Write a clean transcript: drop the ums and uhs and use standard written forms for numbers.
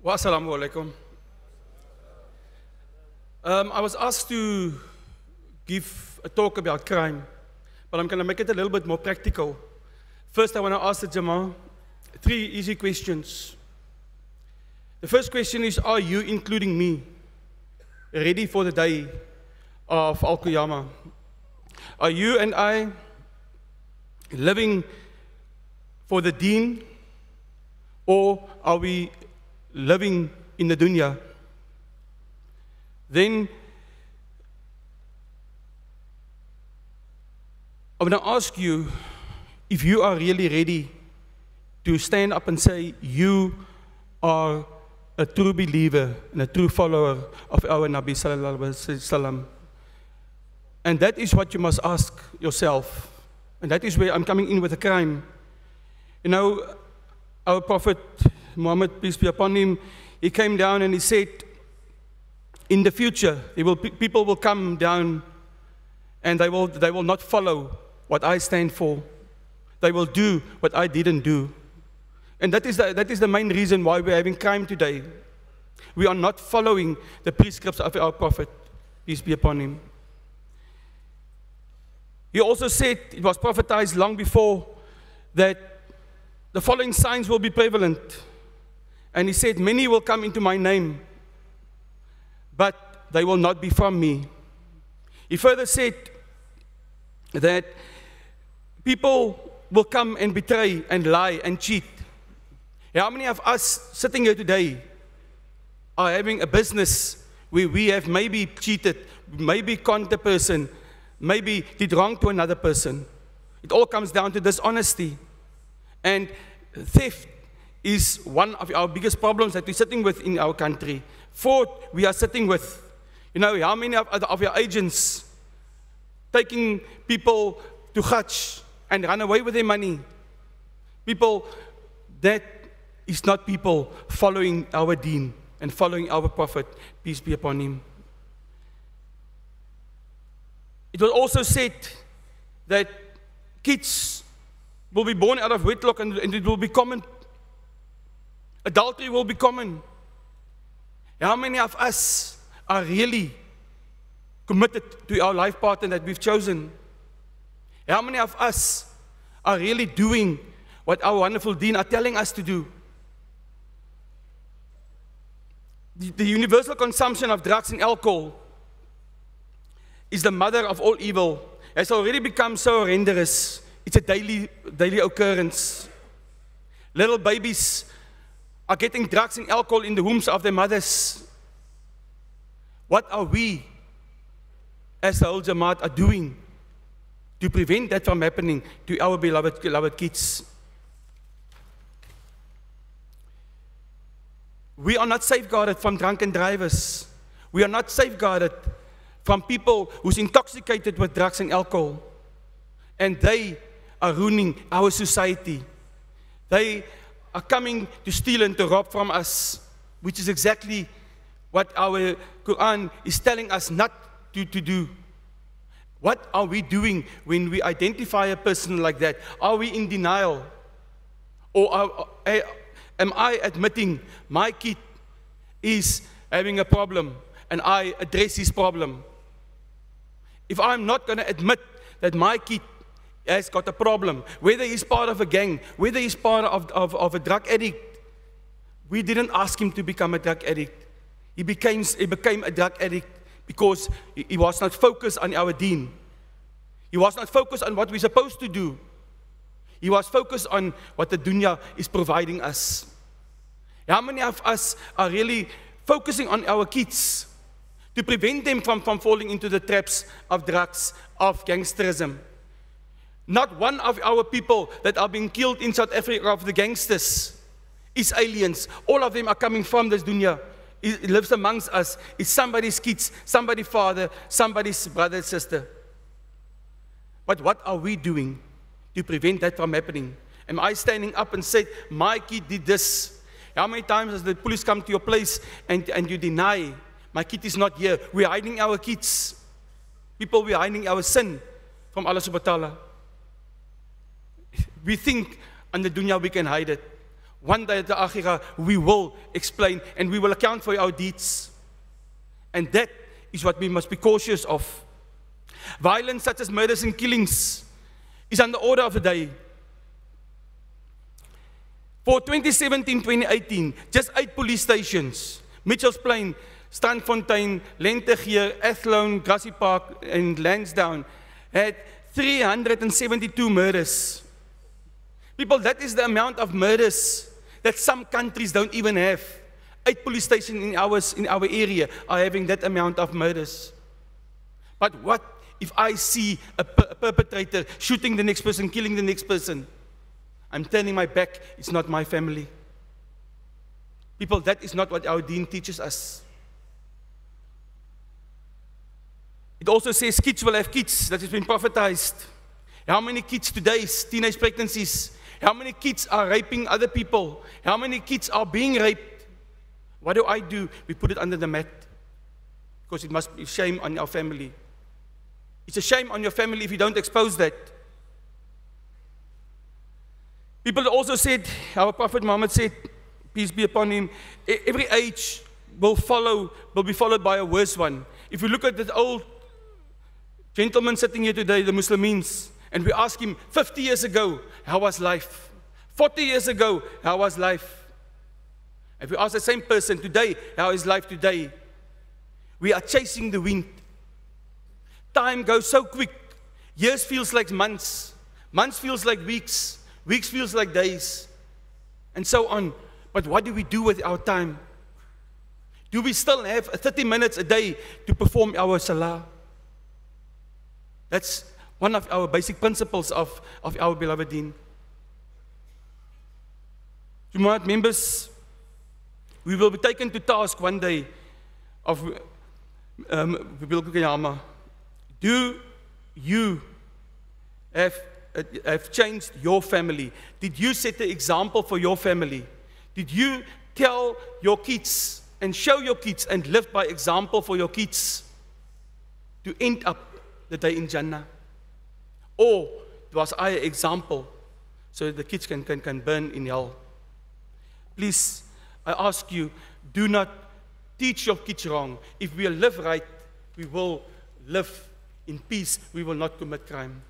Wassalamu alaikum. I was asked to give a talk about crime, but I'm going to make it a little bit more practical. First, I want to ask the Jama'ah 3 easy questions. The first question is, are you, including me, ready for the day of Al-Qiyamah? Are you and I living for the deen, or are we living in the dunya? Then I want to ask you if you are really ready to stand up and say you are a true believer and a true follower of our Nabi Sallallahu Alaihi Wasallam. And that is what you must ask yourself. And that is where I'm coming in with a crime. You know, our Prophet Muhammad, peace be upon him, he came down and he said, in the future, people will come down and they will not follow what I stand for. They will do what I didn't do. And that is the main reason why we're having crime today. We are not following the prescripts of our Prophet, peace be upon him. He also said, it was prophesied long before, that the following signs will be prevalent. And he said, many will come into my name, but they will not be from me. He further said that people will come and betray and lie and cheat. How many of us sitting here today are having a business where we have maybe cheated, maybe conned a person, maybe did wrong to another person? It all comes down to dishonesty. And theft is one of our biggest problems that we're sitting with in our country. Fraud, we are sitting with. You know, how many of your agents taking people to Hajj and run away with their money? People, that is not people following our deen and following our Prophet, peace be upon him. It was also said that kids will be born out of wedlock and it will be common. Adultery will be common. How many of us are really committed to our life partner that we've chosen? How many of us are really doing what our wonderful deen are telling us to do? The universal consumption of drugs and alcohol is the mother of all evil. It has already become so horrendous. It's a daily occurrence. Little babies are getting drugs and alcohol in the wombs of their mothers. What are we, as the whole Jamaat, are doing to prevent that from happening to our beloved kids? We are not safeguarded from drunken drivers. We are not safeguarded from people who's intoxicated with drugs and alcohol. And they are ruining our society. They are coming to steal and to rob from us, which is exactly what our Quran is telling us not to do. What are we doing when we identify a person like that? Are we in denial? Or am I admitting my kid is having a problem and I address his problem? If I'm not going to admit that my kid has got a problem, whether he's part of a gang, whether he's part of a drug addict, we didn't ask him to become a drug addict. He became a drug addict because he was not focused on our deen. He was not focused on what we're supposed to do. He was focused on what the dunya is providing us. How many of us are really focusing on our kids to prevent them from falling into the traps of drugs, of gangsterism? Not one of our people that are being killed in South Africa of the gangsters is aliens. All of them are coming from this dunya. It lives amongst us. It's somebody's kids, somebody's father, somebody's brother, sister. But what are we doing to prevent that from happening? Am I standing up and say, my kid did this? How many times has the police come to your place and you deny, my kid is not here? We're hiding our kids. People, we're hiding our sin from Allah subhanahu wa ta'ala. We think on the dunya we can hide it. One day at the Akhirah, we will explain and we will account for our deeds. And that is what we must be cautious of. Violence such as murders and killings is on the order of the day. For 2017-2018, just 8 police stations, Mitchells Plain, Strandfontein, Lentegeur, Athlone, Grassy Park, and Lansdowne, had 372 murders. People, that is the amount of murders that some countries don't even have. 8 police stations in our area are having that amount of murders. But what if I see a perpetrator shooting the next person, killing the next person? I'm turning my back, it's not my family. People, that is not what our deen teaches us. It also says kids will have kids, that has been prophetized. How many kids today, teenage pregnancies? How many kids are raping other people? How many kids are being raped? What do? We put it under the mat. Because it must be shame on our family. It's a shame on your family if you don't expose that. People also said, our Prophet Muhammad said, peace be upon him, every age will be followed by a worse one. If you look at that old gentleman sitting here today, the Muslims, and we ask him, 50 years ago, how was life? 40 years ago, how was life? If we ask the same person today, how is life today? We are chasing the wind. Time goes so quick. Years feels like months. Months feels like weeks. Weeks feels like days. And so on. But what do we do with our time? Do we still have 30 minutes a day to perform our salah? That's one of our basic principles of our beloved deen. Jumu'at members, we will be taken to task one day of Qiyamah. Do you have changed your family? Did you set the example for your family? Did you tell your kids and show your kids and live by example for your kids to end up the day in Jannah? Or was I an example so that the kids can burn in hell? Please, I ask you, do not teach your kids wrong. If we live right, we will live in peace. We will not commit crime.